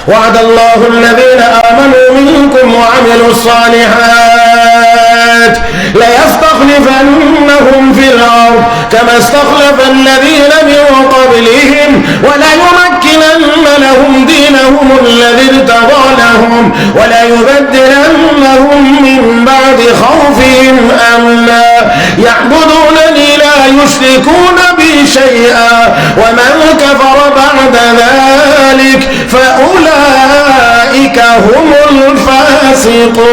وعد الله الذين آمنوا منكم وعملوا الصالحات ليستخلفنهم في الأرض كما استخلف الذين من قبلهم وليمكنن لهم دينهم الذي ارتضى لهم وليبدلنهم من بعد خوفهم أمنا يعبدونني لا يشركون بي شيئا ومن كفر بعد ذلك فأولئك هم الفاسقون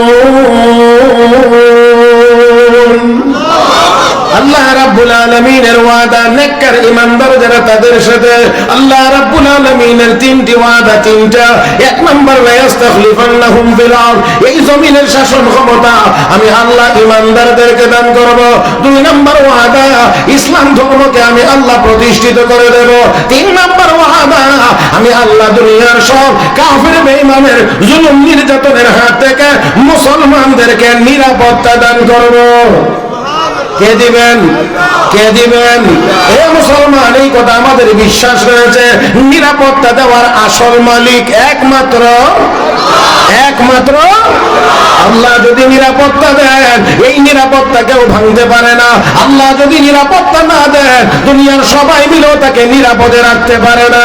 আল্লাহ রাব্বুল আলামিনের ওয়াদা নেককার ঈমানদার যারা তাদের সাথে আল্লাহ রাব্বুল আলামিনের তিনটি ওয়াদা তিনটা। এক নাম্বার লায়াস্তাখলিফান্নাহুম ফিল আরদ, এই জমিনের শাসন ক্ষমতা আমি আল্লাহ ঈমানদারদেরকে দান করব। দুই নাম্বার ওয়াদা ইসলাম ধর্মকে আমি আল্লাহ প্রতিষ্ঠিত করে দেব। তিন নাম্বার ওয়াদা আমি আল্লাহ দুনিয়ার সব কাফির বেঈমানের জুলুম নির্যাতনের হাত থেকে মুসলমানদেরকে নিরাপত্তা দান করব। কে দিবেন? কে দিবেন? হে মুসলমান, এই কথা আমাদের বিশ্বাস রয়েছে, নিরাপত্তা দেওয়ার আসল মালিক একমাত্র আল্লাহ। যদি নিরাপত্তা দেন এই নিরাপত্তা কেউ ভাঙতে পারে না। আল্লাহ যদি নিরাপত্তা না দেন দুনিয়ার সবাই মিলেও তাকে নিরাপদে রাখতে পারে না।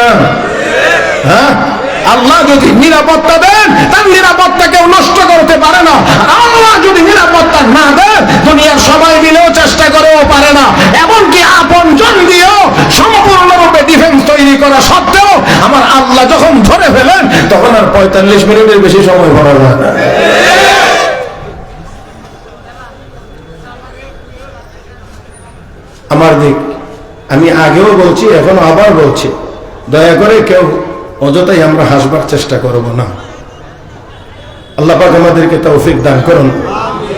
হ্যাঁ, আল্লাহ যদি নিরাপত্তা দেন তার নিরাপত্তা কেউ নষ্ট করতে পারে না। আল্লাহ যদি নিরাপত্তা না দেন দুনিয়ার সবাই মিলেও চেষ্টা করেও পারে না। এমনকি আপনজন দিয়েও সম্পূর্ণরূপে ডিফেন্স তৈরি করা সত্ত্বেও আমার আল্লাহ যখন ধরে ফেলেন তখন আর 45 মিনিটের বেশি সময় ভরা যায় না। আমার দিক আমি আগেও বলছি, এখন আবার বলছি, দয়া করে কেউ অযথাই আমরা হাসবার চেষ্টা করব না। আল্লাহ পাক আমাদেরকে তৌফিক দান করুন।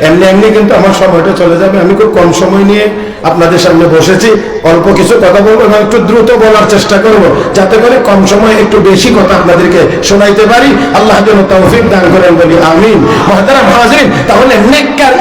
এমনি এমনি কিন্তু আমার সময়টা চলে যাবে। আমি খুব কম সময় নিয়ে আপনাদের সামনে বসেছি, অল্প কিছু কথা বলবো এবং একটু দ্রুত বলার চেষ্টা করব যাতে করে কম সময়ে একটু বেশি কথা আপনাদেরকে শোনাইতে পারি। আল্লাহ যেন তৌফিক দান করেন বলি আমিন। মুহতারাম হাজিরিন, তাহলে নেককার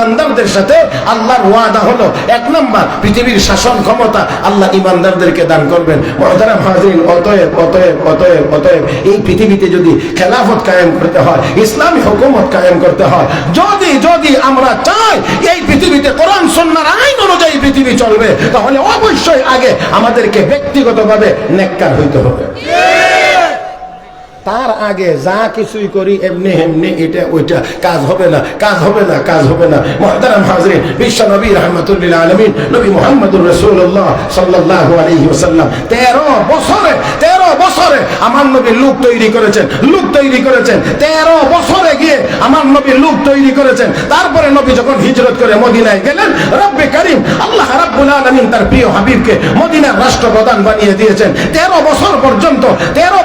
ইমানদারদের সাথে আল্লাহর ওয়াদা হলো, এক নাম্বার পৃথিবীর শাসন ক্ষমতা আল্লাহ ইমানদারদেরকে দান করবেন। মুহতারাম হাজিরিন, অতএব এই পৃথিবীতে যদি খেলাফত কায়েম করতে হয়, ইসলামী হুকুমত কায়েম করতে হয়, যদি আমরা চাই এই পৃথিবীতে কোরআন সুন্নাহর আইন অনুযায়ী পৃথিবী চলবে, তাহলে অবশ্যই আগে আমাদেরকে ব্যক্তিগতভাবে নেককার হইতে হবে। তার আগে যা কিছুই করি এমনি এমনি এটা ওইটা কাজ হবে না। মুহতারাম হাজিরিন, বিশ্ব নবী রাহমাতুল আলামিন নবী মুহাম্মদুর রাসূলুল্লাহ সাল্লাল্লাহু আলাইহি ওয়াসাল্লাম 13 বছরে আমার নবী লোক তৈরি করেছেন। 13 বছরে গিয়ে আমার নবী লোক তৈরি করেছেন। তারপরে নবী যখন হিজরত করে মদিনায় গেলেন, রব্বে কারীম আল্লাহ রাব্বুল আলামিন তার প্রিয় হাবিবকে মদিনার রাষ্ট্রপ্রধান বানিয়ে দিয়েছেন। 13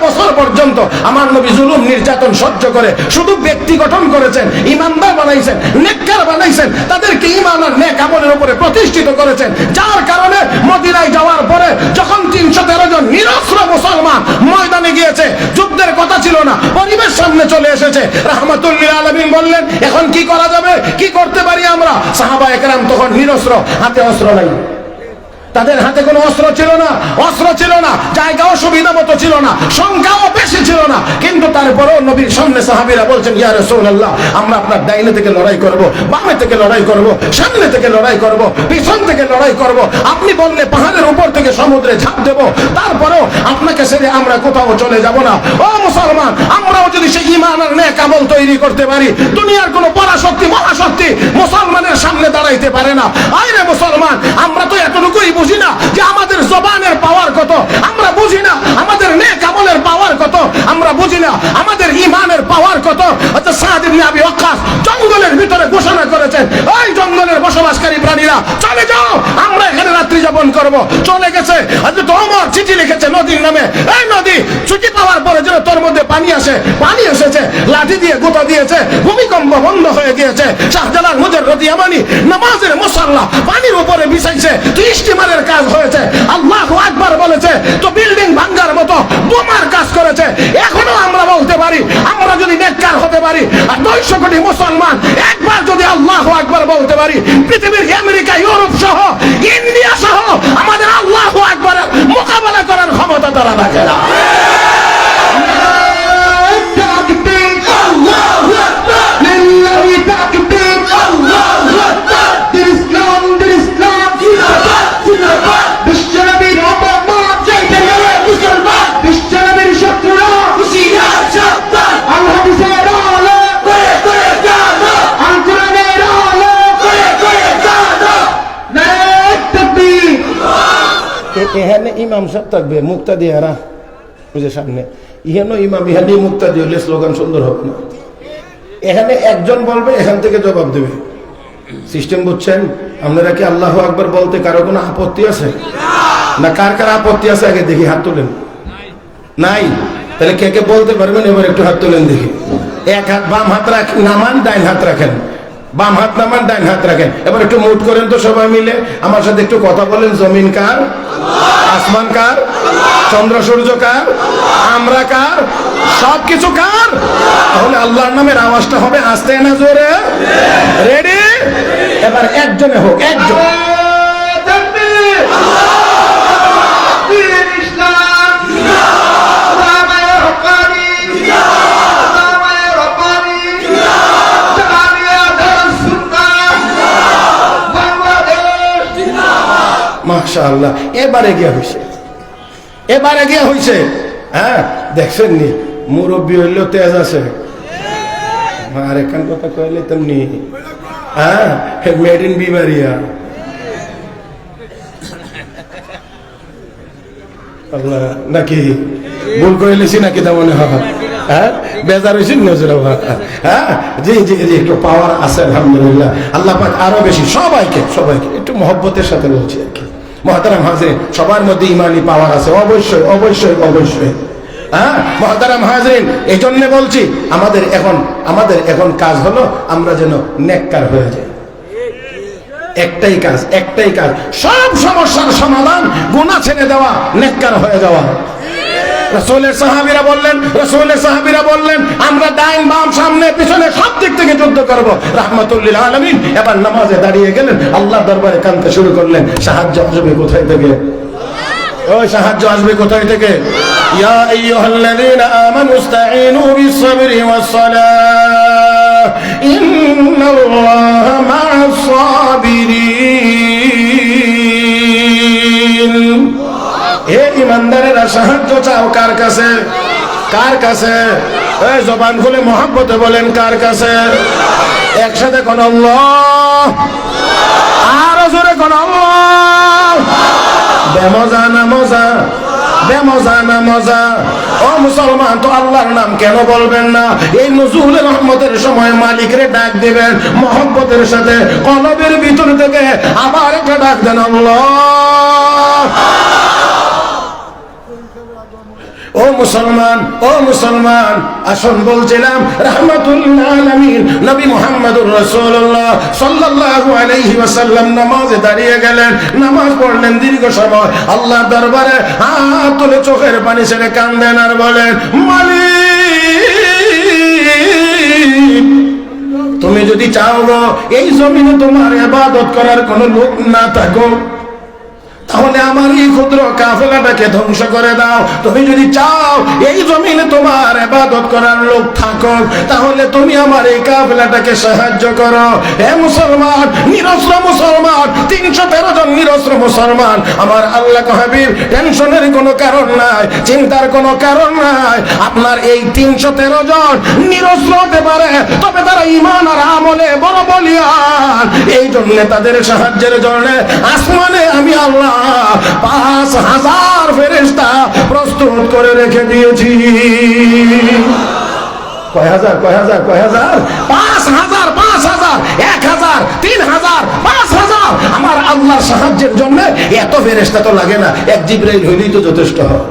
বছর পর্যন্ত আমার নবী জুলুম নির্যাতন সহ্য করে শুধু ব্যক্তি গঠন করেছেন, ইমানদার বানাইছেন, নেককার বানাইছেন, তাদেরকে ঈমান আর নেক আমলের উপরে প্রতিষ্ঠিত করেছেন। যার কারণে মদিনায় যাওয়ার পরে যখন 313 জন নিরস্ত্র মুসলমান ময়দানে গিয়েছে, যুদ্ধের কথা ছিল না, পরিবেশ সামনে চলে এসেছে, রাহমাতুল লিল আলামিন বললেন এখন কি করা যাবে, কি করতে পারি আমরা? সাহাবায়ে কেরাম তখন নিরস্ত্র, হাতে অস্ত্র নাই, তাদের হাতে কোনো অস্ত্র ছিল না, জায়গাও সুবিধা মতো ছিল না, সংখ্যাও বেশি ছিল না, কিন্তু তারপরেও নবীর সামনে সাহাবীরা বলছেন, ইয়া রাসূলুল্লাহ, আমরা আপনার ডাইনে থেকে লড়াই করব, বামে থেকে লড়াই করব, সামনে থেকে লড়াই করব, পিছন থেকে লড়াই করব, আপনি বললে পাহাড়ের উপর থেকে সমুদ্রে ঝাঁপ দেব, তারপরেও আপনাকে ছেড়ে আমরা কোথাও চলে যাব না। ও মুসলমান, আমরাও যদি সেই ঈমান আর নেক আমল তৈরি করতে পারি, দুনিয়ার কোনো পরাশক্তি মহাশক্তি মুসলমানের সামনে দাঁড়াইতে পারে না। আরে মুসলমান, আমরা তো এতটুকুই বুঝি না যে আমাদের জবানের পাওয়ার কত, আমরা বুঝি না আমাদের নেক আমলের পাওয়ার কত, আমরা বুঝি না আমাদের ঈমানের পাওয়ার কত। হযরত সাদ ইবনে আবি ওয়াক্কাস জঙ্গলের ভিতরে ঘোষণা করেছেন, ওই জঙ্গলের বসবাসকারী প্রাণীরা চলে যাও, আমরা এখানে রাত্রি যাপন করব। চলে গেছে। হযরত ওমর চিঠি লিখেছে নদীর নামে, এই নদী, চিঠি পাওয়ার পরে যেন তোর মধ্যে পানি আসে, পানি এসেছে, লাঠি দিয়ে গোতা দিয়েছে, ভূমিকম্প বন্ধ হয়ে গিয়েছে। শাহজালাল মুজাররদ ইয়ামানি নামাজের মুসাল্লা পানির উপরে বিছাইছে, তুই স্টিমারের কাজ হয়েছে, আল্লাহু আকবার বলেছে, তো বিল্ডিং ভাঙার মতো বোমার কাজ করেছে। এখনো আমরা বলতে পারি, আমরা যদি নেককার হতে পারি আর 200 কোটি মুসলমান একবার যদি আল্লাহু আকবার বলতে পারি, পৃথিবীর আমেরিকা, ইউরোপ সহ, ইন্ডিয়া সহ আমাদের আল্লাহু আকবারের মোকাবেলা করার ক্ষমতা তারা রাখে না। এখানে ইমাম সাহেব থাকবে, মুক্তাদি হারা বুঝে সামনে, ইহানো ইমাম, ইহানি মুক্তাদি হলে স্লোগান সুন্দর হবে না। এখানে একজন বলবে, এখান থেকে জবাব দেবে। সিস্টেম বুঝছেন? আপনারা কি আল্লাহু আকবার বলতে কারো কোনো আপত্তি আছে না? কার কার আপত্তি আছে আগে দেখি, হাত তোলেন। নাই? তাহলে কে কে বলতে পারবেন এবার একটু হাত তোলেন দেখি। এক হাত বাম হাত রাখেন, নামান, ডাইন হাত রাখেন, বাম হাত নামান, ডাইন হাত রাখেন। এবার একটু মুট করেন তো সবাই মিলে, আমার সাথে একটু কথা বলেন। জমিন কার? আসমান কার? চন্দ্র সূর্য কার? আমরা কার? সবকিছু কার? তাহলে আল্লাহর নামের আওয়াজটা হবে আস্তে না জোরে? রেডি? এবার একজনে হোক, একজন। মাশাআল্লাহ, এবারে গিয়া হইছে। হ্যাঁ, দেখছেন নি মুরব্বী হইলেও তেজ আছে, আর এখান কথা কইলে তেমনি। হ্যাঁ, মেড ইন বিমারিয়া। আল্লাহ, নাকি ভুল কইলেছি নাকি? তা মনে হয় হ্যাঁ, বেজার হয়েছেন নজর। হ্যাঁ, জি জি জি, একটু পাওয়ার আছে আলহামদুলিল্লাহ। আল্লাহ পাক আরো বেশি সবাইকে একটু মহব্বতের সাথে বলছি আর কি। মুহতারাম হাজিরিন, সবার মধ্যে ইমানি পাওয়ার আছে, অবশ্যই অবশ্যই অবশ্যই। হ্যাঁ মুহতারাম হাজিরিন, এই জন্য বলছি আমাদের এখন কাজ হলো আমরা যেন নেককার হয়ে যাই। একটাই কাজ, সব সমস্যার সমাধান, গুনাহ ছেড়ে দেওয়া, নেককার হয়ে যাওয়া। রাসূলের সাহাবীরা বললেন আমরা ডাইন বাম সামনে পিছনে সব দিক থেকে যুদ্ধ করব। রাহমাতুল লিল আলামিন এবার নামাজে দাঁড়িয়ে গেলেন, আল্লাহর দরবারে কাঁদতে শুরু করলেন। সাহায্য আসবে কোথায় থেকে? ওই সাহায্য আসবে কোথায় থেকে? ইয়া আইয়ুহাল্লাযীনা আমানু ইসতাঈনু বিস-সাবরি ওয়াস-সালাহ ইন্নাল্লাহা মা'আস-সাবিরিন। হে ঈমানদারেরা, সাহায্য চাও কার কাছে? কার কাছে? এই জবান খুলে মহব্বতে বলেন, কার কাছে? একসাথে কোন আল্লাহ, আরো জোরে কোন আল্লাহ। বেমজা না মজা, বেমজা না মজা। ও মুসলমান, তো আল্লাহর নাম কেন বলবেন না? এই নজুলের রহমতের সময় মালিকরে ডাক দিবেন মহব্বতের সাথে, কলবের ভিতর থেকে আবার একটা ডাক দেন, আল্লাহ। ও মুসলমান, আসুন বলছিলাম রাহমাতুল আলামিন নবী মুহাম্মদুর রাসূলুল্লাহ সাল্লাল্লাহু আলাইহি ওয়াসাল্লাম নামাজে দাঁড়িয়ে গেলেন, নামাজ পড়লেন দীর্ঘ সময়, আল্লাহর দরবারে হাত তুলে চোখের পানি ছেড়ে কাঁদেন আর বলেন, মালিক তুমি যদি চাও এই জমিনে তোমার ইবাদত করার কোনো লোক না থাকো, তাহলে আমার এই ক্ষুদ্র কাফেলাটাকে ধ্বংস করে দাও। তুমি যদি চাও এই জমিনে তোমার ইবাদত করার লোক থাকো, তাহলে তুমি আমার এই কাফেলাটাকে সাহায্য করো। হে মুসলমান, নিরস্ত্র মুসলমান, 313 জন নিরস্ত্র মুসলমান, আমার আল্লাহ হাবিব টেনশনের কোনো কারণ নাই, চিন্তার কোনো কারণ নাই। আপনার এই 313 জন নিরস্ত্র হতে পারে, তবে তারা ঈমান আর আমলে বড় বলিয়ান। এই জন্য তাদের সাহায্যের জন্য আসমানে আমি আল্লাহ 5000 ফেরেশতা প্রস্তুত করে রেখে দিয়েছি। কয় হাজার? 5000, 1000, 3000, 5000। আমার আল্লাহর সাহায্যের জন্য এত ফেরেশতা তো লাগে না, এক জিবরাইল হইলেই তো যথেষ্ট হয়।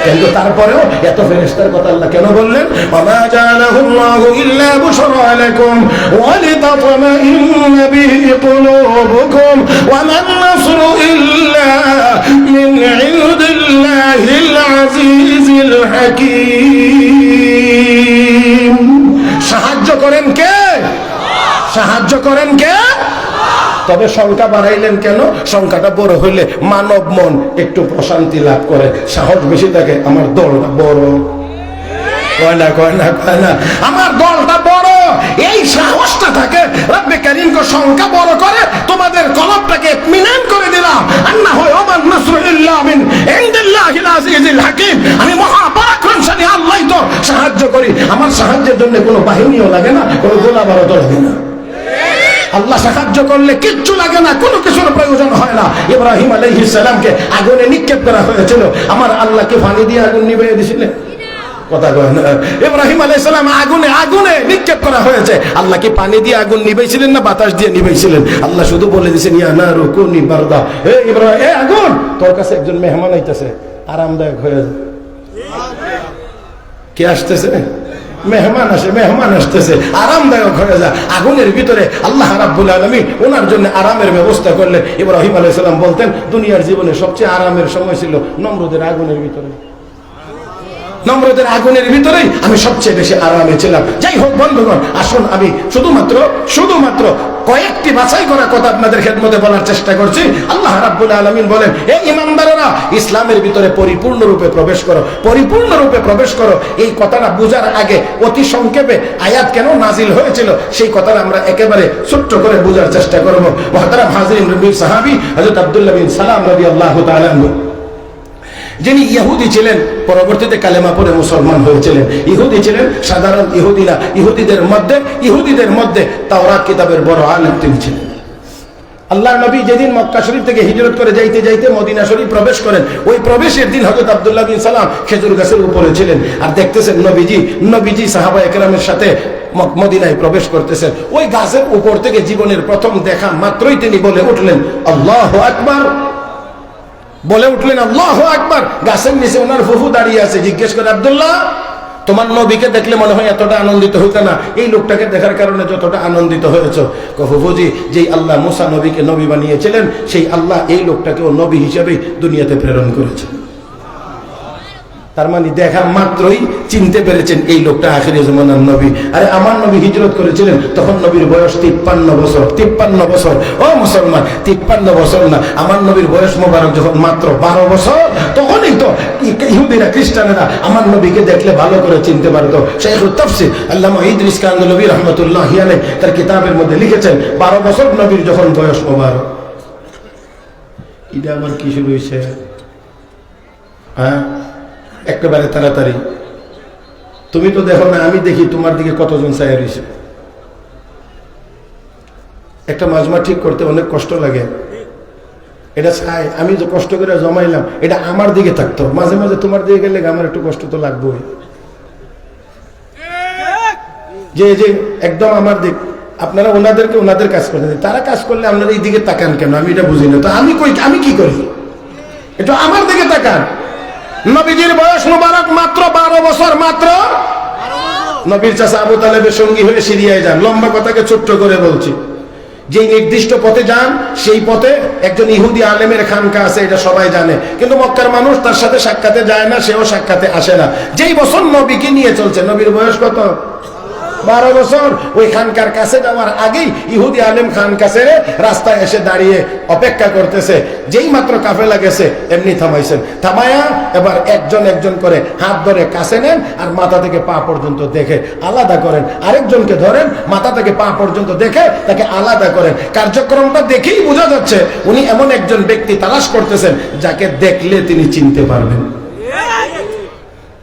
কিন্তু তারপরেও এত ফেরেশতার কথা আল্লাহ কেন বললেন? ওয়া জাআলাহুল্লাহু ইল্লা বুশরা লাকুম ওয়া লিতাতমাইন্না বিহি কুলুবুকুম ওয়া মান নাসরু ইল্লা মিন ইনদিল্লাহিল আজিজিল হাকীম। সাহায্য করেন কে? সাহায্য করেন কে? তবে সংখ্যা বাড়াইলেন কেন? সংখ্যাটা বড় হইলে মানব মন একটু প্রশান্তি লাভ করে, সাহস বেশি থাকে। আমার দলটা বড়, কয় না, আমার দলটা বড়, এই সাহসটা থাকে। রব্বে কারীমকে সংখ্যা বড় করে তোমাদের কলবটাকে ইতমিনান করে দিলাম। আর না হয় ওমান নাসরু ইল্লা মিন ইনদিল্লাহিল আজিজিল হাকীম, আমি মহাপরাক্রমশালী আল্লাহই তো সাহায্য করি। আমার সাহায্যের জন্য কোনো বাহিনীও লাগে না, কোনো গোলাবারুদও লাগে না। আল্লাহ সাহায্য করলে কিচ্ছু লাগে না, কোনো কিছুর প্রয়োজন হয় না। ইব্রাহিম আলাইহিস সালামকে আগুনে নিক্ষেপ করা হয়েছিল, আমার আল্লাহকে পানি দিয়ে আগুন নিভিয়ে দিয়েছিলেন। কথা কয় না? ইব্রাহিম আলাইহিস সালাম আগুনে নিক্ষেপ করা হয়েছে, আল্লাহ কি পানি দিয়ে আগুন নিভাইছিলেন না বাতাস দিয়ে নিভাইছিলেন? আল্লাহ শুধু বলে দিয়েছেন, ইয়া নারু কুনি বারদা। হে ইব্রাহিম, এ আগুন, তোর কাছে একজন মেহমান আইতেছে, আরামদায়ক হয়ে যা। কে আসতেছে? মেহমান আসতেছে, আরামদায়ক হয়ে যা। আগুনের ভিতরে আল্লাহ রাব্বুল আলামিন ওনার জন্য আরামের ব্যবস্থা করলেন। ইব্রাহিম আলাইহিস সালাম বলতেন, দুনিয়ার জীবনে সবচেয়ে আরামের সময় ছিল নমরুদের আগুনের ভিতরে। নমরুদের আগুনের ভিতরেই আমি সবচেয়ে বেশি আরামে ছিলাম। যাই হোক বন্ধুগণ, আসুন আমি শুধুমাত্র কয়েকটি বাছাই করা কথা আপনাদের খেদমতে বলার চেষ্টা করছি। আল্লাহ রাব্বুল আলামিন বলেন, হে ঈমানদারেরা, ইসলামের ভিতরে পরিপূর্ণরূপে প্রবেশ করো। এই কথাটা বোঝার আগে অতি সংক্ষেপে আয়াত কেন নাজিল হয়েছিল সেই কথাটা আমরা একেবারে ছোট্ট করে বোঝার চেষ্টা করব। মুহতারাম হাজিরিন, নবীর সাহাবী হযরত আব্দুল্লাহ বিন সালাম রাদিয়াল্লাহু তাআলা আনহু, যিনি ইহুদি ছিলেন, পরবর্তীতে কালেমা পড়ে মুসলমান হয়েছিলেন। ইহুদি ছিলেন, সাধারণ ইহুদি না, ইহুদিদের মধ্যে তাওরাত কিতাবের বড় আলেম তিনি ছিলেন। আল্লাহর নবী যেদিন মক্কা শরীফ থেকে হিজরত করে যাইতে মদিনা শরীফ প্রবেশ করেন, ওই প্রবেশের দিন হযরত আব্দুল্লাহ বিন সালাম খেজুর গাছের উপরে ছিলেন, আর দেখতেছেন নবীজি সাহাবা একরামের সাথে মদিনায় প্রবেশ করতেছেন। ওই গাছের উপর থেকে জীবনের প্রথম দেখা মাত্রই তিনি বলে উঠলেন, আল্লাহু আকবার। আল্লাহু আকবার। গাছের নিচে ওনার ফুফু দাঁড়িয়ে আছে, জিজ্ঞেস করে, আব্দুল্লাহ, তোমার নবীকে দেখলে মনে হয় এতটা আনন্দিত হইতো না, এই লোকটাকে দেখার কারণে যতটা আনন্দিত হয়েছ? ফুফুজি, যেই আল্লাহ মুসা নবীকে নবী বানিয়েছিলেন, সেই আল্লাহ এই লোকটাকেও নবী হিসেবে দুনিয়াতে প্রেরণ করেছেন। তার মানে দেখা মাত্রই চিনতে পেরেছেন এই লোকটা আখিরি জামানার নবী। আরে আমার নবী হিজরত করেছিলেন তখন নবীর বয়স 53 বছর। 53 বছর, ও মুসলমান, 53 বছর না, আমার নবীর বয়স মোবারক যখন মাত্র 12 বছর, তখনই তো ইহুদিরা খ্রিস্টানেরা আমার নবীকে দেখলে ভালো করে চিনতে পারতো। শাইখুত তাফসীর আল্লামা ইদ্রিস কান্দলবী রাহমাতুল্লাহি আলাইহি তার কিতাবের মধ্যে লিখেছেন 12 বছর নবীর যখন বয়স মোবারক। এটা আবার কি শুরু হয়েছে? হ্যাঁ, একেবারে তাড়াতাড়ি। তুমি তো দেখো না, আমি দেখি তোমার দিকে কতজন চাই রয়েছে। একটা মাজমা ঠিক করতে অনেক কষ্ট লাগে। এটা চাই, আমি যে কষ্ট করে জমাইলাম, এটা আমার দিকে থাকতো। মাঝে মাঝে তোমার দিকে গেলে আমার একটু কষ্ট তো লাগবেই। যে যে একদম আমার দিক, আপনারা ওনাদেরকে ওনাদের কাজ করতে দিন, তারা কাজ করলে আপনারা এই দিকে তাকান কেন? আমি এটা বুঝি না। তো আমি কি করি? এটা আমার দিকে তাকান। নবীজির বয়স মুবারক মাত্র 12 বছর। মাত্র। নবীর চাচা আবু তালেবের সঙ্গী হয়ে সিরিয়ায় যান। লম্বা কথাকে ছোট্ট করে বলছি। যেই নির্দিষ্ট পথে যান সেই পথে একজন ইহুদি আলেমের খানকা আছে, এটা সবাই জানে, কিন্তু মক্কার মানুষ তার সাথে সাক্ষাতে যায় না, সেও সাক্ষাতে আসে না। যেই বছর নবীকে নিয়ে চলছে, নবীর বয়স কত? 12 বছর। ওই খানকার কাছে যাওয়ার আগেই ইহুদি আলেম খান কাছে রাস্তায় এসে দাঁড়িয়ে অপেক্ষা করতেছে। যেই মাত্র কাফেলা গেছে এমনি থামাইছেন। থামায়া এবার একজন একজন করে হাত ধরে কাছে নেন আর মাথা থেকে পা পর্যন্ত দেখে আলাদা করেন। আরেকজনকে ধরেন, মাথা থেকে পা পর্যন্ত দেখে তাকে আলাদা করেন। কার্যক্রমটা দেখেই বোঝা যাচ্ছে উনি এমন একজন ব্যক্তি তালাশ করতেছেন যাকে দেখলে তিনি চিনতে পারবেন।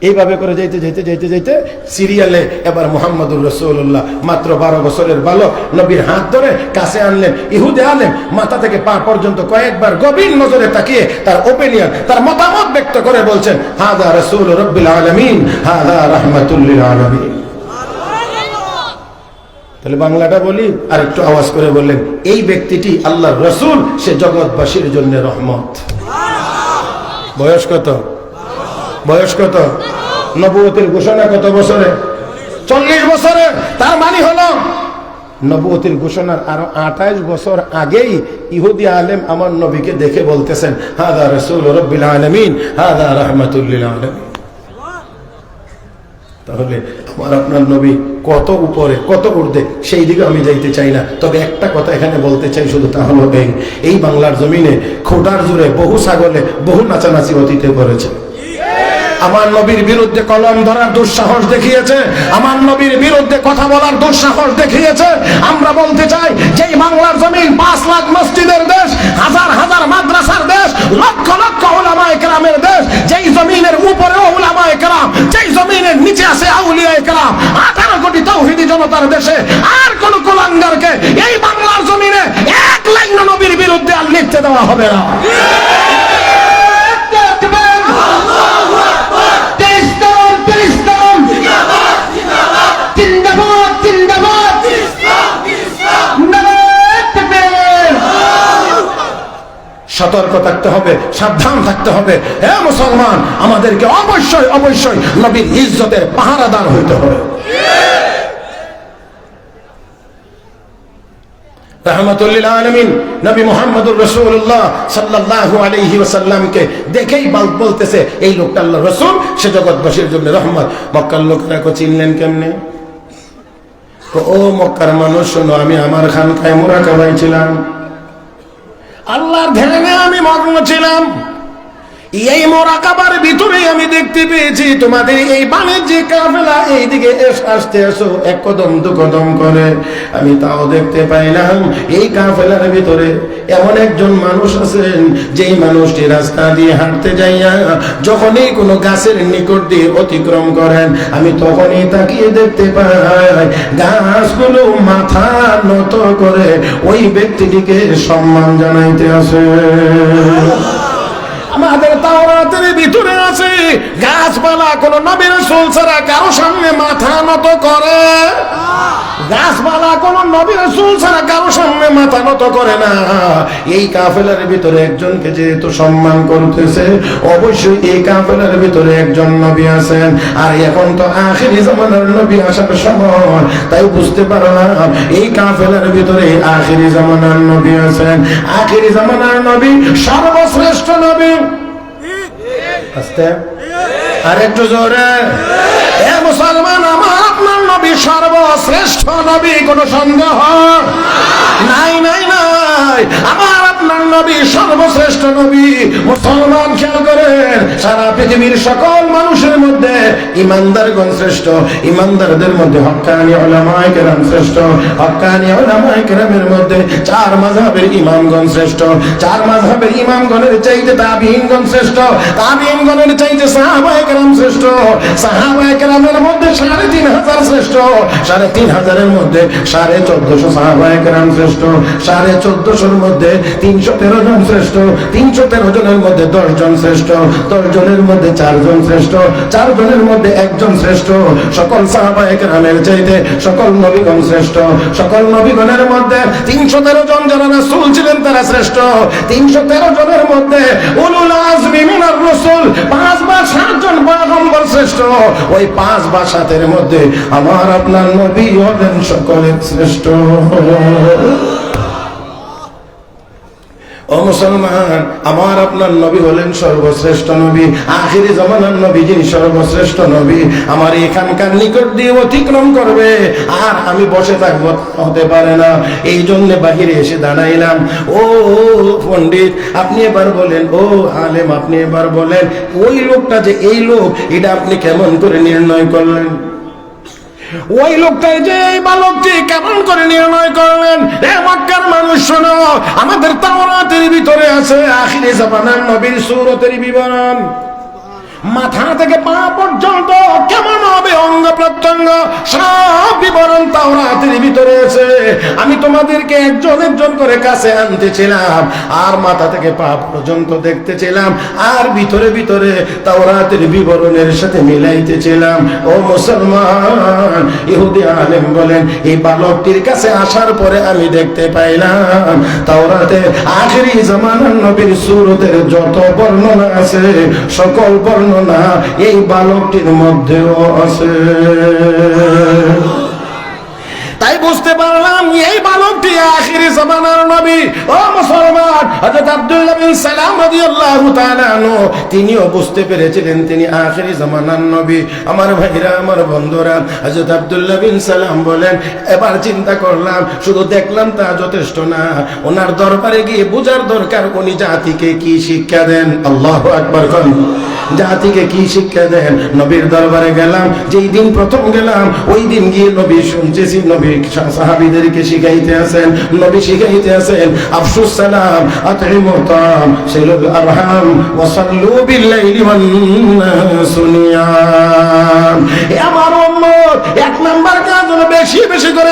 এইভাবে করে যাইতে যাইতে যাইতে যাইতে সিরিয়ালে এবার মুহাম্মদুর রাসূলুল্লাহ মাত্র 12 বছরের বালক নবীর হাত ধরে কাছে আনলেন। ইহুদি আলেম মাথা থেকে পা পর্যন্ত কয়েকবার গভীর নজরে তাকিয়ে তার ওপিনিয়ন, তার মতামত ব্যক্ত করে বলছেন, হাদা রাসূল রাব্বিল আলামিন, হাদা রাহমাতুল লিল আলামিন। তাহলে বাংলাটা বলি আর একটু আওয়াজ করে বললেন, এই ব্যক্তিটি আল্লাহর রাসূল, সে জগৎবাসীর জন্য রহমত। বয়স কত? বয়স কত? নবুয়তের ঘোষণা কত বছরে? 40 বছরে। তার মানে হলো নবুয়তের ঘোষণার আরো 28 বছর আগেই ইহুদি আলেম আমার নবীকে দেখে বলতেছেন, হাদা রাসূল রাব্বিল আলামিন, হাদা রাহমাতুল লিল আলামিন। তাহলে আমার আপনার নবী কত উপরে, কত ঊর্ধ্বে, সেই দিকে আমি যাইতে চাই না। তবে একটা কথা এখানে বলতে চাই, শুধু তা হলো এই বাংলার জমিনে খোদার জুড়ে বহু ছাগলে বহু নাচানাচি অতীতে করেছে। আমার নবীর বিরুদ্ধে কলম ধরার দুঃসাহস দেখিয়েছে, আমার নবীর বিরুদ্ধে কথা বলার দুঃসাহস দেখিয়েছে। আমরা বলতে চাই, যেই বাংলার জমিন 5 লাখ মসজিদের দেশ, হাজার হাজার মাদ্রাসার দেশ, লক্ষ লক্ষ উলামায়ে কেরামের দেশ, যেই জমিনের উপরেও উলামায়ে কেরাম, যেই জমিনের নিচে আছে আউলিয়ায়ে কেরাম, 18 কোটি তাওহীদি জনতার দেশে আর কোন কুলাঙ্গারকে এই বাংলার জমিনে এক লাইন নবীর বিরুদ্ধে আর লিখতে দেওয়া হবে না। সতর্ক থাকতে হবে, সাবধান থাকতে হবে। হে মুসলমান, আমাদেরকে অবশ্যই অবশ্যই নবীর ইজ্জতের পাহারাদার হইতে হবে। রাহমাতুল লিল আলামিন নবী মুহাম্মদুর রাসূলুল্লাহ সাল্লাল্লাহু আলাইহি ওয়াসাল্লামকে দেখেই বলতেছে, এই লোকটা আল্লাহর রাসূল, সে জগৎবাসীর জন্য রহমত। মক্কার লোকেরা চিনলেন কেমনে? ও মক্কার মানুষ শোনো, আমি আমার খানকায় মুরাকাবায় ছিলাম, আল্লাহর ধ্যানে আমি মগ্ন ছিলাম। এই মুরাকাবার ভিতরে আমি দেখতে পেয়েছি তোমাদের এই বাণিজ্যিক কাফেলা এইদিকে আসতে আসো এক কদম দু কদম করে। আমি তাও দেখতে পাইলাম এই কাফেলার ভিতরে এমন একজন মানুষ আছেন, যেই মানুষটি রাস্তা দিয়ে হাঁটতে যাইয়া যখনই কোনো গাছের নিকট দিয়ে অতিক্রম করেন, আমি তখনই তাকিয়ে দেখতে পাই গাছগুলো মাথা নত করে ওই ব্যক্তিটিকে সম্মান জানাইতে আসে। আমাদের তাওরাতের ভিতরে আছে গাছপালা কোন নবী রাসূল ছাড়া কারো সামনে মাথা নত করে। গাছপালা কোন নবী রাসূল ছাড়া কারো সামনে মাথা নত করে না। এই কাফেলার ভিতরে একজনকে যেহেতু সম্মান করতেছে, অবশ্যই এই কাফেলার ভিতরে একজন নবী আছেন। আর এখন তো আখিরি জামানার নবী আসার সময়, তাই বুঝতে পারলাম এই কাফেলার ভিতরে আখিরি জামানার নবী আছেন। আখিরি জামানার নবী সর্বশ্রেষ্ঠ নবী। আস্তে আর একটু জোরে। এ মুসলমান, আমার আপনার নবী সর্বশ্রেষ্ঠ নবী, কোনো সন্দেহ নাই নাই নাই। আমার আপনার নবী সর্বশ্রেষ্ঠ নবী। মুসলমান খেয়াল করেন, সারা পৃথিবীর সকল মানুষের মধ্যে ইমানদারগণ শ্রেষ্ঠ, ইমানদারদের মধ্যে হক্কানি উলামায়ে কেরাম শ্রেষ্ঠ, হক্কানি উলামায়ে কেরামের মধ্যে চার মাযহাবের ইমামগণ শ্রেষ্ঠ, চার মাযহাবের ইমামগণের চাইতে তাবিঈনগণ শ্রেষ্ঠ, তাবিঈনগণের চাইতে সাহাবায়ে কেরাম শ্রেষ্ঠ, সাহাবায়ে কেরামের মধ্যে ৩৫০০ শ্রেষ্ঠ, ৩৫০০-এর মধ্যে ১৪৫০ সাহাবায়ে কেরাম শ্রেষ্ঠ, ১৪৫০-এর মধ্যে ৩১৩ জন শ্রেষ্ঠ, ৩১৩ জনের মধ্যে ১০ জন শ্রেষ্ঠ, ১০ জনের মধ্যে ৪ জন শ্রেষ্ঠ, ৪ জনের মধ্যে ১ জন শ্রেষ্ঠ। সকল সাহাবায়ে কেরামের চাইতে সকল নবীগণ শ্রেষ্ঠ, সকল নবীগণের মধ্যে ৩১৩ জন যারা রাসূল ছিলেন তারা শ্রেষ্ঠ, ৩১৩ জনের মধ্যে উলুল আজমি মিনার রাসূল ৫ বা ৭ জন পয়গম্বর শ্রেষ্ঠ। ওই ৫ বা ৭-এর মধ্যে আমার আপনার নবী হলেন সকলের শ্রেষ্ঠ। ও মুসলমান, আমার আপনার নবী হলেন সর্বশ্রেষ্ঠ নবী, আখিরি জামানার নবী যিনি সর্বশ্রেষ্ঠ নবী। আমার এখানকার নিকট দিয়ে অতিক্রম করবে আর আমি বসে থাকবো, হতে পারে না। এই জন্য বাহিরে এসে দাঁড়াইলাম। ও পণ্ডিত, আপনি এবার বলেন, ও আলেম, আপনি এবার বলেন, ওই লোকটা যে এই লোক, এটা আপনি কেমন করে নির্ণয় করলেন? ওই লোকটাই যে এই বালকটি কেমন করে নির্ণয় করলেন? হে মক্কার মানুষ শোনো, আমাদের তাওরাতের ভিতরে আছে আখিরি জামানার নবীর সূরতের বিবরণ। মাথা থেকে পা পর্যন্ত কেমন হবে অঙ্গ প্রত্যঙ্গ সব বিবরণ তাওরাতের ভিতরে আছে। আমি তোমাদেরকে একজন একজন করে কাছে আনতেছিলাম আর মাথা থেকে পা পর্যন্ত দেখতেছিলাম আর ভিতরে ভিতরে তাওরাতের বিবরণের সাথে মিলাইতেছিলাম। ও মুসলমান, ইহুদি আলেম বলেন, এই বালকটির কাছে আসার পরে আমি দেখতে পাইলাম তাওরাতে আখিরি জামানার নবীর সূরতের যত বর্ণনা আছে সকল বর্ণনা এই বালকটির মধ্যেও আছে। তাই বুঝতে পারলাম এই বালকটি আখিরি জামানার নবী। ও মুসলমান, হযরত আব্দুল্লাহ বিন সালাম রাদিয়াল্লাহু তাআলা আনহু তিনিও বুঝতে পেরেছিলেন তিনি আখিরি জামানার নবী। আমার ভাইরা, আমার বন্ধুরা, হযরত আব্দুল্লাহ বিন সালাম বলেন, এবার চিন্তা করলাম, শুধু দেখলাম তা যথেষ্ট না, ওনার দরবারে গিয়ে বোঝার দরকার উনি জাতিকে কি শিক্ষা দেন। আল্লাহু আকবার। জাতিকে কি শিক্ষা দেন? নবীর দরবারে গেলাম, যেই দিন প্রথম গেলাম ওই দিন গিয়ে নবী শুনতেছি নবী সাহাবীদেরকে শিখাইতে আছেন, নবী শিখাইতে আছেন আফসুস সালাম, আতইমু তাম, সিলুল আরহাম, ওয়া সাল্লু বিল লাইলি ওয়ান নাসু নিয়াম। আমার উম্মত, এক নাম্বার কাজ হলো বেশি বেশি করে